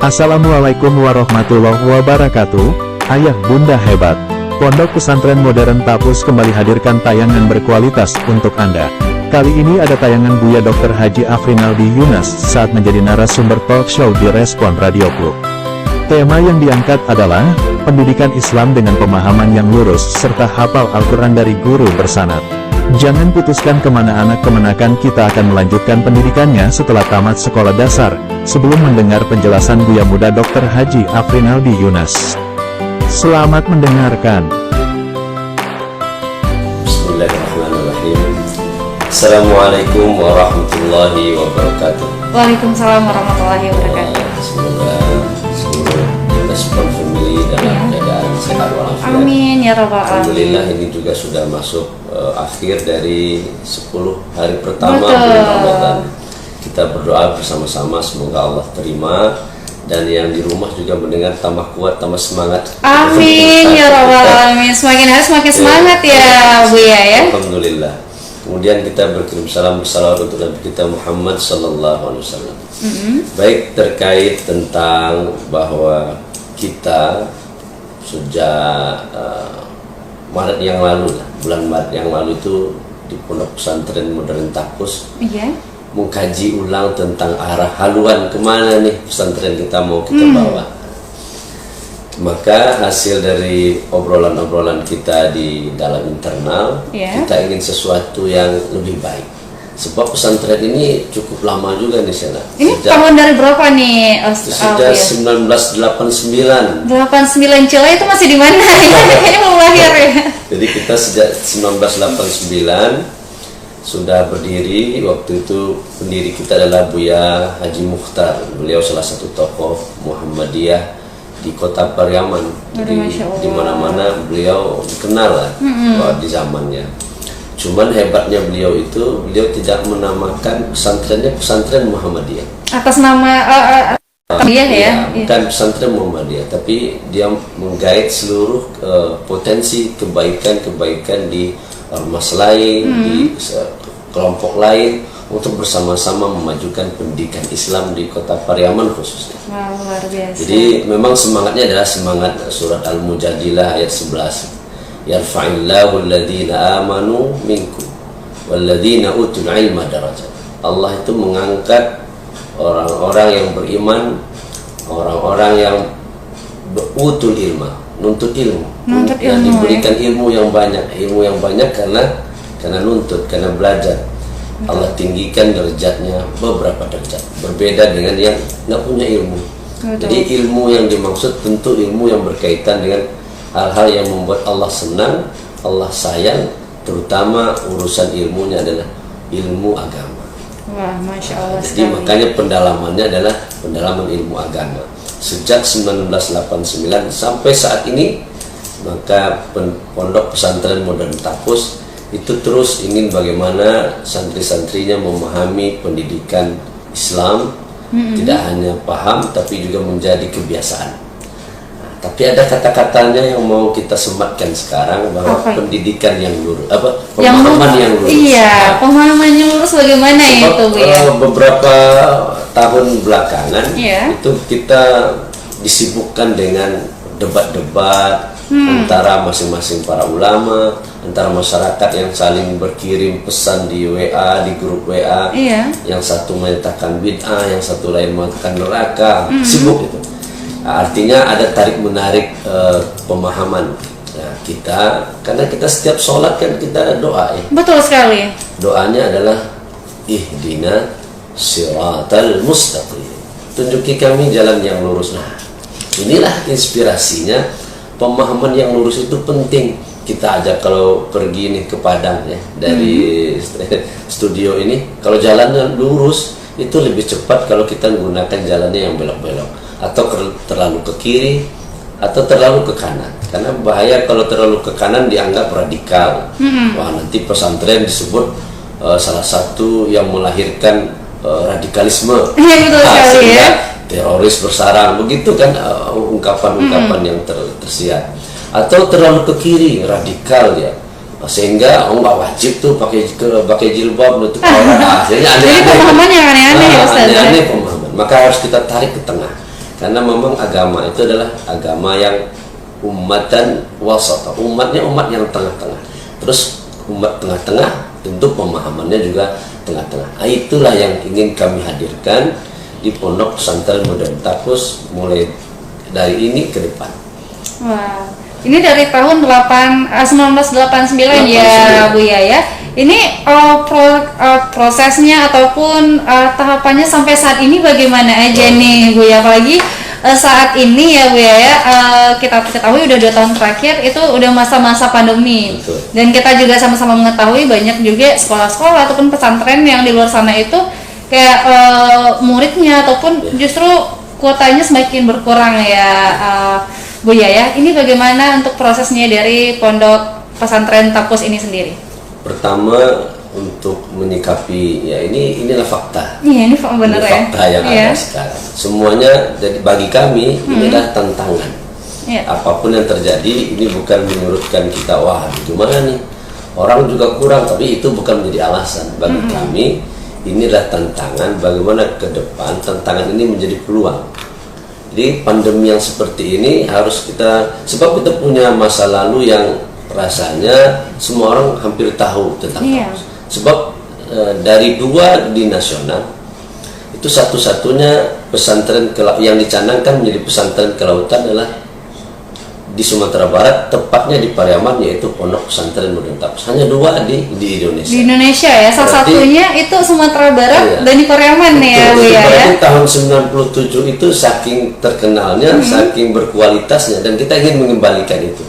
Assalamualaikum warahmatullahi wabarakatuh. Ayah bunda hebat, Pondok Pesantren Modern Tapus kembali hadirkan tayangan berkualitas untuk Anda. Kali ini ada tayangan Buya Dr. Haji Afrinaldi Yunas saat menjadi narasumber talk show di Respon Radio Club. Tema yang diangkat adalah pendidikan Islam dengan pemahaman yang lurus serta hafal Al-Quran dari guru bersanad. Jangan putuskan kemana anak kemenakan, kita akan melanjutkan pendidikannya setelah tamat sekolah dasar. Sebelum mendengar penjelasan Buya Muda Dr. Haji Afrinaldi Yunas, selamat mendengarkan. Bismillahirrahmanirrahim. Assalamualaikum warahmatullahi wabarakatuh. Waalaikumsalam warahmatullahi wabarakatuh. Semoga seluruh Respon family dalam keadaan sehat walafiat. Amin ya rabbal alamin. Alhamdulillah, ini juga sudah masuk akhir dari 10 hari pertama Betul. bulan Ramadan. Kita berdoa bersama-sama semoga Allah terima, dan yang di rumah juga mendengar tambah kuat, tambah semangat. Amin ya rabbal alamin. Semakin hari semakin semangat ya Buya ya. Alhamdulillah. Kemudian kita berkirim salam bersalawat untuk Nabi kita Muhammad sallallahu alaihi wasallam. Baik, terkait tentang bahwa kita sejak Maret yang lalu, bulan Maret yang lalu itu di Pondok Pesantren Modern Tapus Iya. mengkaji ulang tentang arah haluan kemana nih pesantren kita mau kita bawa. Maka hasil dari obrolan-obrolan kita di dalam internal, kita ingin sesuatu yang lebih baik. Sebab pesantren ini cukup lama juga nih Sena. Ini tahun dari berapa nih? Sejak 1989. 89 Cila itu masih di mana ya? Kayaknya belum lahir ya. Jadi kita sejak 1989 sudah berdiri. Waktu itu pendiri kita adalah Buya Haji Mukhtar. Beliau salah satu tokoh Muhammadiyah di Kota Pariaman. Jadi di mana-mana beliau dikenal lah di zamannya. Cuman hebatnya beliau itu, beliau tidak menamakan pesantrennya pesantren Muhammadiyah. Atas nama dia ya? Bukan pesantren Muhammadiyah, tapi dia menggait seluruh potensi kebaikan-kebaikan di ormas lain, di kelompok lain, untuk bersama-sama memajukan pendidikan Islam di Kota Pariaman khususnya. Wah, luar biasa. Jadi memang semangatnya adalah semangat surat Al-Mujadilah ayat 11. Yarfa'illahu alladhina amanu minkum walladhina utul ilma darajat. Allah itu mengangkat orang-orang yang beriman, orang-orang yang utul ilma, nuntut ilmu, dan diberikan ilmu yang banyak karena nuntut, karena belajar. Allah tinggikan derajatnya beberapa derajat, berbeda dengan yang nggak punya ilmu. Jadi ilmu yang dimaksud tentu ilmu yang berkaitan dengan hal-hal yang membuat Allah senang, Allah sayang, terutama urusan ilmunya adalah ilmu agama. Wah, Masya Allah. Jadi makanya pendalamannya adalah pendalaman ilmu agama. Sejak 1989 sampai saat ini, maka Pondok Pesantren Modern Tapus itu terus ingin bagaimana santri-santrinya memahami pendidikan Islam, tidak hanya paham tapi juga menjadi kebiasaan. Tapi ada kata-katanya yang mau kita sematkan sekarang, bahwa pendidikan yang lurus, pemahaman yang lurus. Iya, pemahaman yang lurus bagaimana itu Bu ya? Beberapa tahun belakangan itu kita disibukkan dengan debat-debat antara masing-masing para ulama, antara masyarakat yang saling berkirim pesan di WA, di grup WA. Yang satu menyatakan bid'ah, yang satu lain mengatakan neraka. Sibuk itu. Artinya ada tarik-menarik pemahaman. Nah, kita, karena kita setiap sholat kan kita doa ya. Betul sekali. Doanya adalah ihdina siratal mustaqim. Tunjuki kami jalan yang lurus. Nah, inilah inspirasinya. Pemahaman yang lurus itu penting. Kita ajak kalau pergi nih ke Padang ya, dari studio ini, kalau jalannya lurus itu lebih cepat kalau kita menggunakan jalannya yang belok-belok, atau terlalu ke kiri atau terlalu ke kanan. Karena bahaya kalau terlalu ke kanan dianggap radikal. Wah, nanti pesantren disebut salah satu yang melahirkan radikalisme. Iya, betul sekali ya. Teroris bersarang, begitu kan ungkapan-ungkapan yang tersiar. Atau terlalu ke kiri, radikal ya. Sehingga nggak wajib tuh pakai jilbab nutup aurat. Akhirnya aneh-aneh. Jadi pemahaman yang aneh-aneh ya Ustaz. Aneh-aneh pemahaman. Maka harus kita tarik ke tengah. Karena memang agama itu adalah agama yang ummatan wasata, umatnya umat yang tengah-tengah. Terus umat tengah-tengah tentu pemahamannya juga tengah-tengah. Itulah yang ingin kami hadirkan di Pondok Pesantren Modern Tapus mulai dari ini ke depan. Wah, ini dari tahun 1989 ya Bu ya. Ini prosesnya ataupun tahapannya sampai saat ini bagaimana aja nih Bu ya? Apalagi saat ini ya Bu ya, kita ketahui udah 2 tahun terakhir itu udah masa-masa pandemi. Betul. Dan kita juga sama-sama mengetahui banyak juga sekolah-sekolah ataupun pesantren yang di luar sana itu kayak muridnya ataupun justru kuotanya semakin berkurang ya Bu ya. Ini bagaimana untuk prosesnya dari Pondok Pesantren Tapus ini sendiri? Pertama, untuk menyikapi ya inilah fakta. Iya, ini benar Ini ya. fakta yang Iya. ada sekarang. Semuanya jadi bagi kami ini adalah tantangan. Iya. Apapun yang terjadi ini bukan menyurutkan kita, wah gimana nih orang juga kurang, tapi itu bukan menjadi alasan bagi kami. Ini adalah tantangan bagaimana ke depan tantangan ini menjadi peluang. Jadi pandemi yang seperti ini harus kita, sebab kita punya masa lalu yang rasanya semua orang hampir tahu tentang Tapus. Sebab dari 2 di nasional itu satu-satunya pesantren yang dicanangkan menjadi pesantren kelautan adalah di Sumatera Barat, tepatnya di Pariaman, yaitu Pondok Pesantren Modern Tapus. Hanya 2 di Indonesia. Di Indonesia ya, salah satunya itu Sumatera Barat dan di Pariaman nih ya Bu ya. Berarti tahun 97 itu saking terkenalnya, saking berkualitasnya, dan kita ingin mengembalikan itu.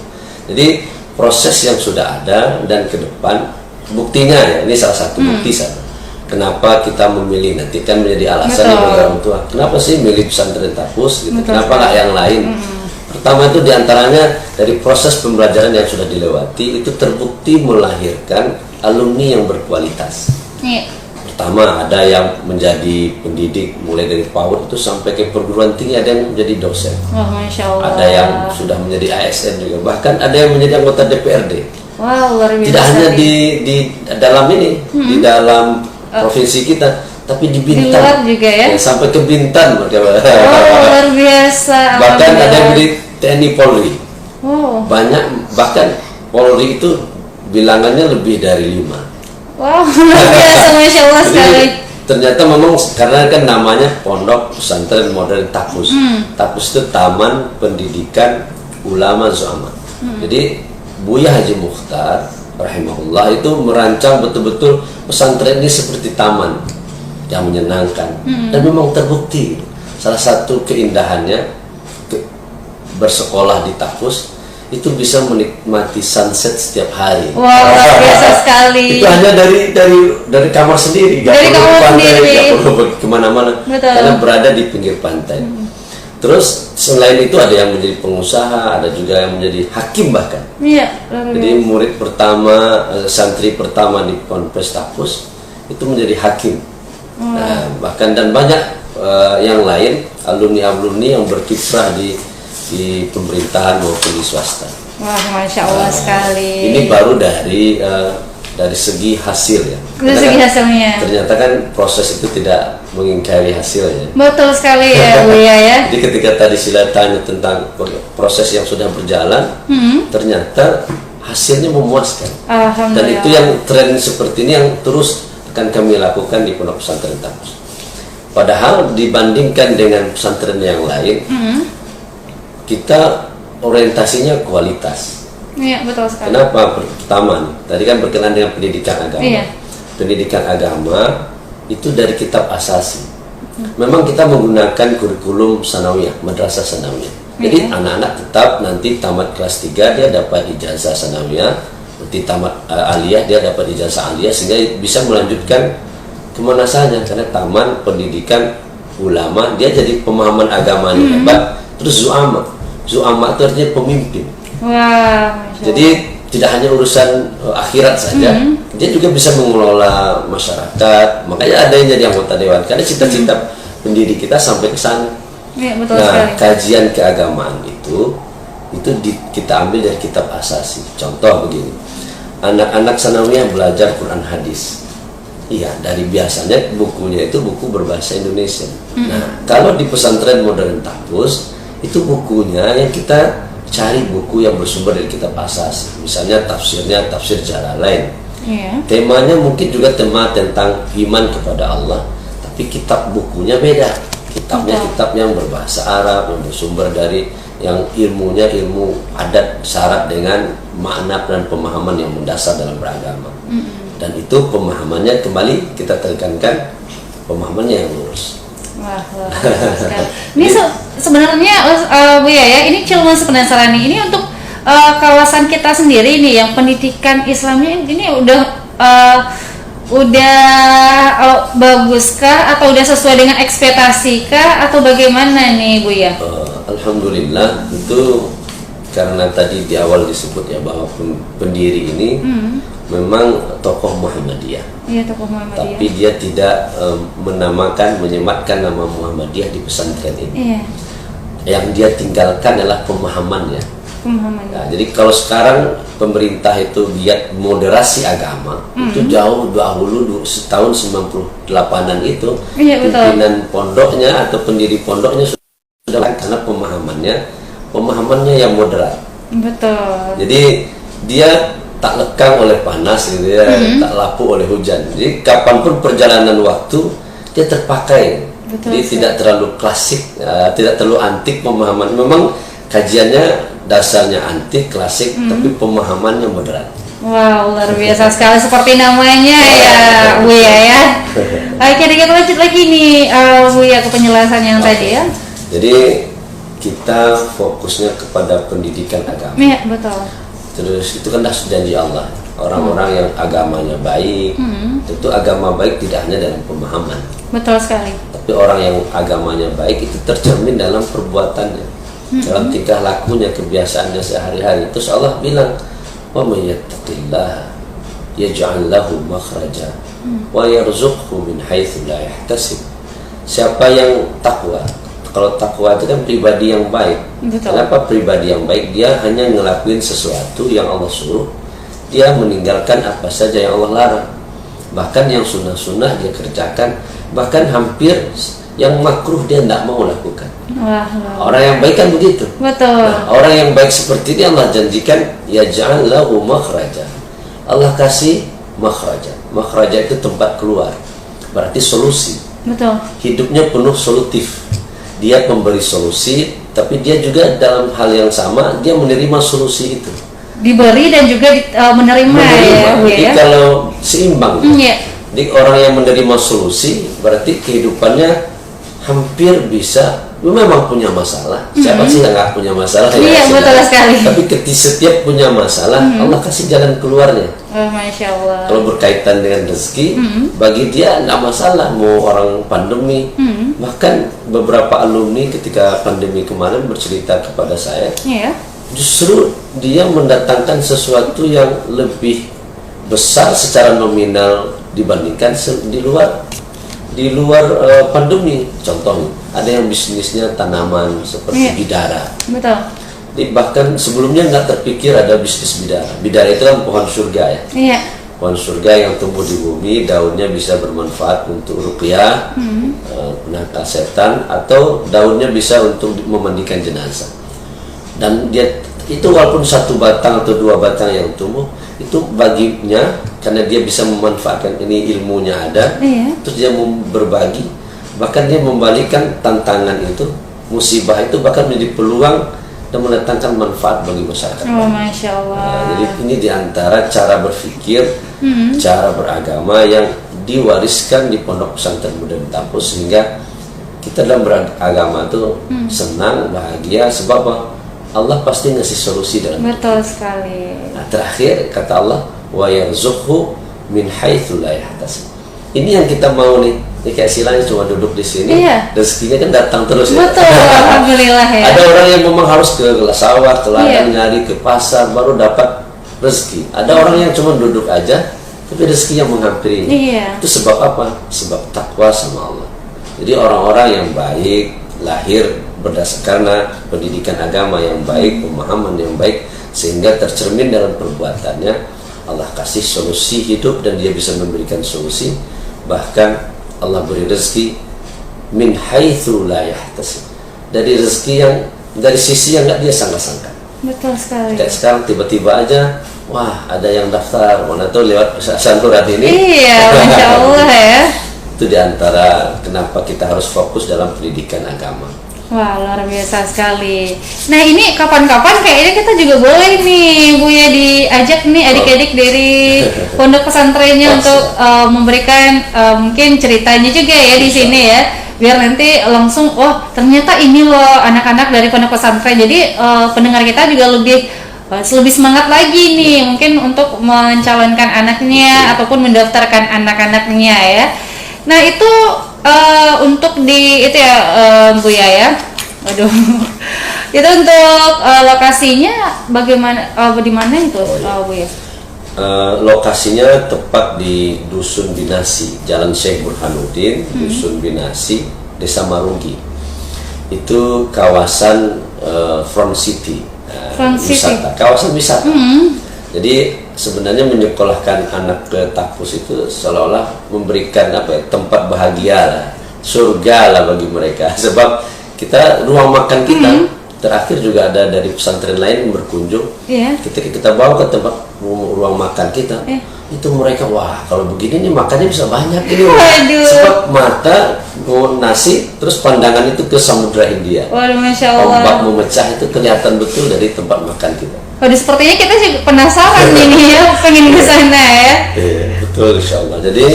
Jadi proses yang sudah ada dan ke depan buktinya ya, ini salah satu bukti sana. Kenapa kita memilih, nanti kan menjadi alasan bagi orang tua. Kenapa sih milih pesantren Tapus gitu? Kenapa nggak yang lain? Pertama itu diantaranya dari proses pembelajaran yang sudah dilewati itu terbukti melahirkan alumni yang berkualitas. Iya. Pertama ada yang menjadi pendidik mulai dari PAUD itu sampai ke perguruan tinggi, ada yang menjadi dosen. Wah, Masya Allah. Ada yang sudah menjadi ASN juga, bahkan ada yang menjadi anggota DPRD. Wow, luar biasa. Tidak hanya di dalam ini, di dalam provinsi kita, tapi di Bintan. Di luar juga ya? Sampai ke Bintan. Oh, luar biasa. Bahkan ada yang di TNI Polri. Oh. Banyak, bahkan Polri itu bilangannya lebih dari 5. Wow, luar biasa, Masya Allah sekali. Jadi, ternyata memang karena kan namanya Pondok Pesantren Modern Tapus. Tapus itu Taman Pendidikan Ulama Zu'ama. Jadi Buya Haji Mukhtar rahimahullah itu merancang betul-betul pesantren ini seperti taman yang menyenangkan, dan memang terbukti. Salah satu keindahannya bersekolah di Tapus itu bisa menikmati sunset setiap hari. Wow, luar biasa sekali. Itu hanya dari kamar sendiri, nggak Dari perlu kamar ke pantai, sendiri. nggak perlu kemana-mana, Betul. karena berada di pinggir pantai. Terus selain itu ada yang menjadi pengusaha, ada juga yang menjadi hakim bahkan. Iya, luar Jadi biasa. murid pertama, santri pertama di Ponpes Tapus itu menjadi hakim. Nah, bahkan dan banyak yang lain alumni-alumni yang berkiprah di pemerintahan maupun di swasta. Wah, Masya Allah sekali. Ini baru dari segi hasil ya. Dari segi hasilnya. Ternyata kan proses itu tidak mengingkari hasilnya. Betul sekali ya Bu ya. Jadi ketika tadi Sila tanya tentang proses yang sudah berjalan, ternyata hasilnya memuaskan. Alhamdulillah. Dan itu yang tren seperti ini yang terus akan kami lakukan di Pondok Pesantren Tapus. Padahal dibandingkan dengan pesantren yang lain, kita orientasinya kualitas. Iya, betul sekali. Kenapa? Pertama, tadi kan berkenaan dengan pendidikan agama. Iya. Pendidikan agama itu dari kitab asasi. Memang kita menggunakan kurikulum sanawiyah, madrasah sanawiyah. Jadi anak-anak tetap nanti tamat kelas 3 dia dapat ijazah sanawiyah, nanti tamat aliyah dia dapat ijazah aliyah, sehingga bisa melanjutkan kemana saja, karena taman pendidikan ulama dia jadi pemahaman agamanya hebat. Terus zu'ama itu artinya pemimpin. Wah, Masya Allah. Jadi tidak hanya urusan akhirat saja, dia juga bisa mengelola masyarakat. Makanya ada yang jadi anggota dewan, karena cita-cita pendidik kita sampai ke sana. Iya, betul Nah, sekali. kajian keagamaan itu kita ambil dari kitab asasi. Contoh begini, anak-anak sanawiyah belajar Quran hadis. Iya, dari biasanya bukunya itu buku berbahasa Indonesia. Nah, kalau di pesantren modern Tapus itu bukunya yang kita cari buku yang bersumber dari kitab asas. Misalnya tafsirnya tafsir Jalalain. Iya. Temanya mungkin juga tema tentang iman kepada Allah, tapi kitab bukunya beda. Kitabnya kitab yang berbahasa Arab, yang bersumber dari yang ilmunya ilmu adat syarat dengan makna dan pemahaman yang mendasar dalam beragama. Dan itu pemahamannya kembali kita tekankan pemahamannya yang lurus. Wah, luar biasa sekali. Ini sebenarnya Bu Yaya, ini cuma penasaran nih. Ini untuk kawasan kita sendiri nih yang pendidikan Islamnya ini udah baguskah atau udah sesuai dengan ekspektasi kah atau bagaimana nih Bu ya? Alhamdulillah, itu karena tadi di awal disebut ya bahwa pendiri ini memang tokoh Muhammadiyah. Iya, tokoh Muhammadiyah. Tapi dia tidak menyematkan nama Muhammadiyah di pesantren ini. Iya. Yang dia tinggalkan adalah pemahamannya. Nah, jadi kalau sekarang pemerintah itu giat moderasi agama, itu jauh dahulu tahun 98-an itu Iya, pimpinan pondoknya atau pendiri pondoknya sudah karena pemahamannya yang moderat. Betul. Jadi dia tak lekang oleh panas gitu ya, tak lapuk oleh hujan. Jadi kapanpun perjalanan waktu dia terpakai. Betul, Jadi tidak terlalu klasik, tidak terlalu antik pemahaman. Memang kajiannya dasarnya antik, klasik, tapi pemahamannya moderat. Wow, luar biasa sekali seperti namanya ya Bu ya. Oke, kita lanjut lagi nih Bu ya ke penjelasan yang tadi ya. Jadi kita fokusnya kepada pendidikan agama. Iya, betul. Terus itu kan dah janji Allah. Orang-orang yang agamanya baik, tentu agama baik tidak hanya dalam pemahaman. Betul sekali. Tapi orang yang agamanya baik itu tercermin dalam perbuatannya, dalam tingkah lakunya, kebiasaannya sehari-hari. Terus Allah bilang, "Wa may yattaqillaha yaj'al lahu makhraja wa yarzuqhu min haitsu la yahtasib." Siapa yang takwa? Kalau takwa itu kan pribadi yang baik. Betul. Kenapa pribadi yang baik? Dia hanya ngelakuin sesuatu yang Allah suruh, dia meninggalkan apa saja yang Allah larang. Bahkan yang sunnah-sunnah dia kerjakan, bahkan hampir yang makruh dia tidak mau lakukan. Wah. Orang yang baik kan begitu. Betul. Nah, orang yang baik seperti ini Allah janjikan, ya ja'al lahu makhraja. Allah kasih makhraja. Makhraja itu tempat keluar. Berarti solusi. Betul. Hidupnya penuh solutif. Dia memberi solusi, tapi dia juga dalam hal yang sama dia menerima solusi itu. Diberi dan juga menerima ya Bu Jadi ya. kalau seimbang. Iya. Jadi orang yang menerima solusi berarti kehidupannya hampir bisa. Memang punya masalah. Siapa sih yang nggak punya masalah? Iya, betul sekali. Tapi ketika setiap punya masalah, Allah kasih jalan keluarnya. Oh, Masya Allah. Kalau berkaitan dengan rezeki, bagi dia nggak masalah. Mau orang pandemi, bahkan beberapa alumni ketika pandemi kemarin bercerita kepada saya, Iya. justru dia mendatangkan sesuatu yang lebih besar secara nominal dibandingkan di luar pandemi. Contohnya ada yang bisnisnya tanaman seperti bidara. Betul. Bahkan sebelumnya nggak terpikir ada bisnis bidara. Bidara itu kan pohon surga ya. Iya. Pohon surga yang tumbuh di bumi, daunnya bisa bermanfaat untuk ruqyah, penangkal setan, atau daunnya bisa untuk memandikan jenazah. Dan dia itu walaupun satu batang atau dua batang yang tumbuh, itu baginya karena dia bisa memanfaatkan ini, ilmunya ada, terus dia berbagi, bahkan dia membalikan tantangan itu, musibah itu bahkan menjadi peluang dan mendatangkan manfaat bagi masyarakat. Oh, Masya Allah. Nah, jadi ini diantara cara berpikir, cara beragama yang diwariskan di Pondok Pesantren Modern Tapus, sehingga kita dalam beragama itu senang, bahagia, sebab apa? Allah pasti ngasih solusi dalam. Betul sekali. Nah, terakhir kata Allah, wa yarzuqhu min haitsu la yahtasib. Ini yang kita mau nih. Ini kayak silanya cuma duduk di sini, rezekinya kan datang terus ya. Betul, alhamdulillah ya. Ada orang yang memang harus ke sawah, ke ladang, nyari ke pasar baru dapat rezeki. Ada orang yang cuma duduk aja, tapi rezeki yang menghampiri. Itu sebab apa? Sebab takwa sama Allah. Jadi orang-orang yang baik lahir berdasarkan pendidikan agama yang baik, pemahaman yang baik, sehingga tercermin dalam perbuatannya. Allah kasih solusi hidup dan dia bisa memberikan solusi. Bahkan Allah beri rezeki min haitsu la yahtasib, dari rezeki yang dari sisi yang nggak dia sangka-sangka. Betul sekali. Kayak sekarang tiba-tiba aja, wah ada yang daftar, mana tuh lewat santuran ini. Iya, Masya Allah ya. Itu diantara kenapa kita harus fokus dalam pendidikan agama. Wah, luar biasa sekali. Nah, ini kapan-kapan kayaknya kita juga boleh nih Buya diajak nih adik-adik dari pondok pesantrennya untuk memberikan mungkin ceritanya juga ya di sini ya. Biar nanti langsung, oh ternyata ini loh anak-anak dari pondok pesantren. Jadi pendengar kita juga lebih semangat lagi nih mungkin untuk mencalonkan anaknya ataupun mendaftarkan anak-anaknya ya. Nah itu untuk di itu ya Buya ya. Waduh. Itu untuk lokasinya bagaimana di mana itu Buya? Lokasinya tepat di Dusun Binasi, Jalan Syekh Burhanuddin, Dusun Binasi, Desa Marunggi. Itu kawasan Front City, Front City. wisata, kawasan wisata. Jadi sebenarnya menyekolahkan anak ke Tapus itu seolah-olah memberikan apa ya, tempat bahagia lah, surga lah bagi mereka. Sebab kita ruang makan kita terakhir juga ada dari pesantren lain yang berkunjung. Ketika kita bawa ke tempat ruang makan kita, itu mereka wah kalau begini nih makannya bisa banyak ini. Sebab mata mau nasi terus pandangan itu ke Samudra Hindia. Waduh, Masya Allah. Ombak memecah itu kelihatan betul dari tempat makan kita. Waduh, sepertinya kita juga penasaran ini ya, pengen ke sana ya. Betul, insya Allah. Jadi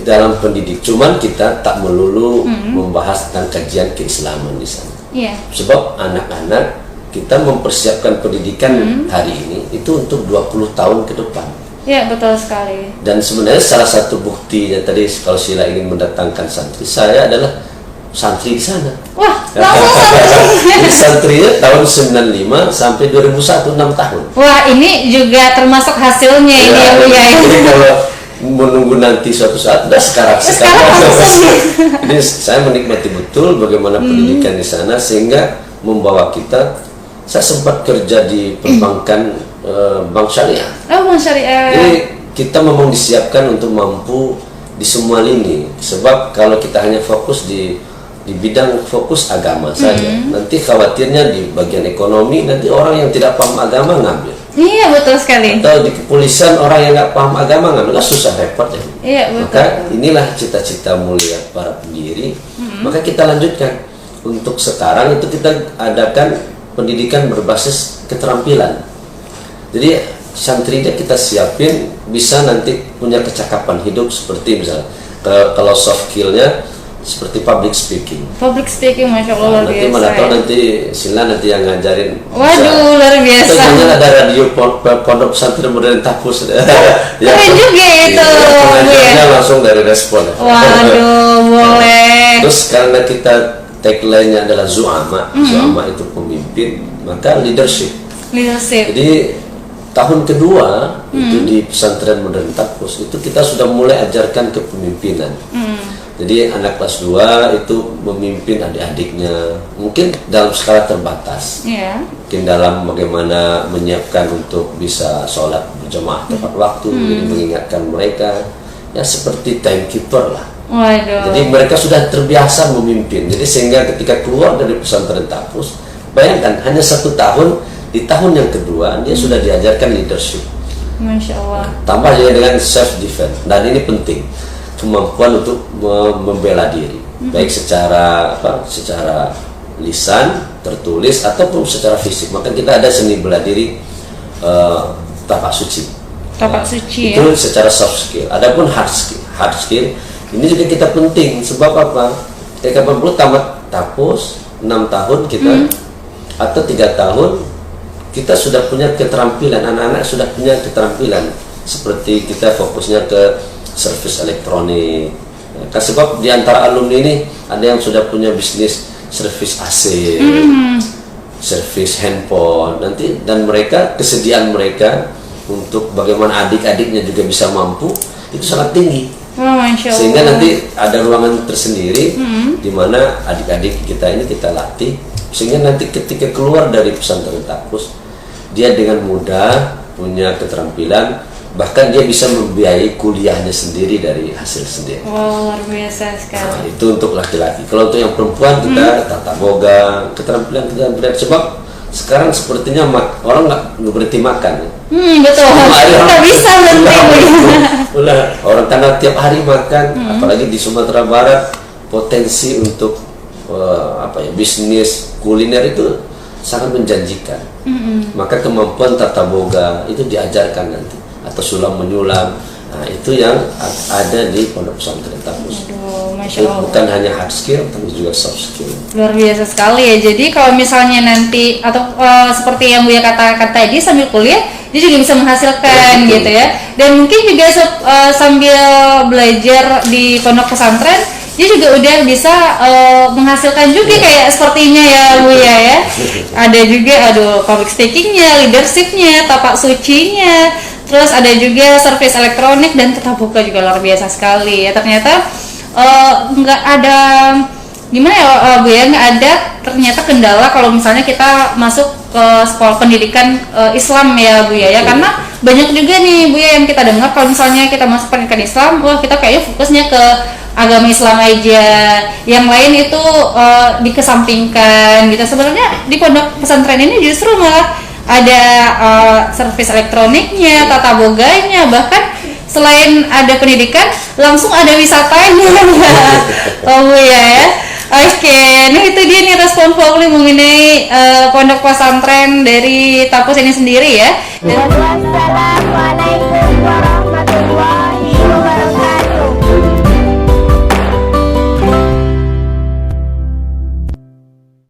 dalam pendidik, cuman kita tak melulu membahas tentang kajian keislaman di sana. Sebab anak-anak kita mempersiapkan pendidikan hari ini itu untuk 20 tahun ke depan. Iya, betul sekali. Dan sebenarnya salah satu buktinya tadi kalau Sila ingin mendatangkan santri, saya adalah santri di sana. Wah, langsung santri. Jadi santrinya tahun 95 sampai 2001, 6 tahun. Wah, ini juga termasuk hasilnya ini ya Bu ya. Jadi kalau menunggu nanti suatu saat, udah sekarang. Jadi saya menikmati betul bagaimana pendidikan di sana sehingga membawa kita. Saya sempat kerja di perbankan bank syariah. Oh, bank syariah. Jadi kita memang disiapkan untuk mampu di semua lini. Sebab kalau kita hanya fokus di bidang fokus agama saja, nanti khawatirnya di bagian ekonomi nanti orang yang tidak paham agama ngambil. Iya, betul sekali. Atau di kepolisian orang yang nggak paham agama ngambil, susah repot ya. Iya, betul. Maka inilah cita-cita mulia para pendiri. Maka kita lanjutkan. Untuk sekarang itu kita adakan pendidikan berbasis keterampilan. Jadi santrinya kita siapin bisa nanti punya kecakapan hidup seperti misalnya kalau soft skillnya seperti public speaking. Public speaking, Masya Allah, luar biasa. Nanti mana tahu nanti Sila nanti yang ngajarin. Waduh, luar biasa. Jangan ada radio pondok pesantren modern Tapus. Keren juga itu. Pengajarnya langsung dari respon. Waduh, boleh. Terus karena kita tagline-nya adalah Zu'ama, Zu'ama itu pemimpin, maka leadership. Jadi tahun kedua itu di pesantren modern Tapus itu kita sudah mulai ajarkan kepemimpinan. Jadi anak kelas 2 itu memimpin adik-adiknya, mungkin dalam skala terbatas. Mungkin dalam bagaimana menyiapkan untuk bisa sholat berjamaah tepat waktu, jadi mengingatkan mereka, ya seperti timekeeper lah. Jadi mereka sudah terbiasa memimpin. Jadi sehingga ketika keluar dari pesantren Tapus, bayangkan hanya 1 tahun, di tahun yang kedua dia sudah diajarkan leadership. Masya Allah. Tambah juga dengan self defense, dan ini penting, kemampuan untuk membela diri, baik secara secara lisan, tertulis ataupun secara fisik. Maka kita ada seni bela diri tapak suci. Tapak suci itu secara soft skill. Adapun hard skill ini juga kita penting. Sebab apa? Ketika perlu tamat Tapus 6 tahun kita atau 3 tahun kita sudah punya keterampilan, anak-anak sudah punya keterampilan seperti kita fokusnya ke servis elektronik. Sebab di antara alumni ini ada yang sudah punya bisnis servis AC, servis handphone nanti, dan mereka kesediaan mereka untuk bagaimana adik-adiknya juga bisa mampu itu sangat tinggi. Sehingga nanti ada ruangan tersendiri di mana adik-adik kita ini kita latih sehingga nanti ketika keluar dari pesantren Tapus dia dengan mudah punya keterampilan bahkan dia bisa membiayai kuliahnya sendiri dari hasil sendiri. Wow, luar biasa Nah, sekali. itu untuk laki-laki. Kalau untuk yang perempuan kita ada tata boga, keterampilan sebab sekarang sepertinya orang nggak berhenti makan. Ya. Betul. Nggak bisa berhenti. Ulah orang karena tiap hari makan, apalagi di Sumatera Barat potensi untuk bisnis kuliner itu sangat menjanjikan. Maka kemampuan tata boga itu diajarkan nanti atau sulam menyulam. Nah, itu yang ada di Pondok Pesantren Tapus. Aduh, Masya Itu Allah. bukan hanya hard skill tapi juga soft skill. Luar biasa sekali ya. Jadi kalau misalnya nanti atau seperti yang Buya katakan tadi, sambil kuliah dia juga bisa menghasilkan Betul. gitu ya. Dan mungkin juga sambil belajar di pondok pesantren dia juga udah bisa menghasilkan juga kayak sepertinya ya Buya ya. Ada juga public speakingnya, leadershipnya, tapak sucinya, terus ada juga servis elektronik dan tata boga juga luar biasa sekali ya. Ternyata nggak ada gimana ya Bu ya, nggak ada ternyata kendala kalau misalnya kita masuk ke sekolah pendidikan Islam ya Bu ya, karena banyak juga nih Bu ya yang kita dengar kalau misalnya kita masuk pendidikan Islam, wah kita kayaknya fokusnya ke agama Islam aja, yang lain itu dikesampingkan gitu. Sebenarnya di pondok pesantren ini justru malah ada servis elektroniknya, tata boganya, bahkan selain ada pendidikan langsung ada wisatanya. Oh ya. Oke, nah itu dia nih respon Popli mengenai pondok pesantren dari Tapus ini sendiri ya. Wassalamualaikum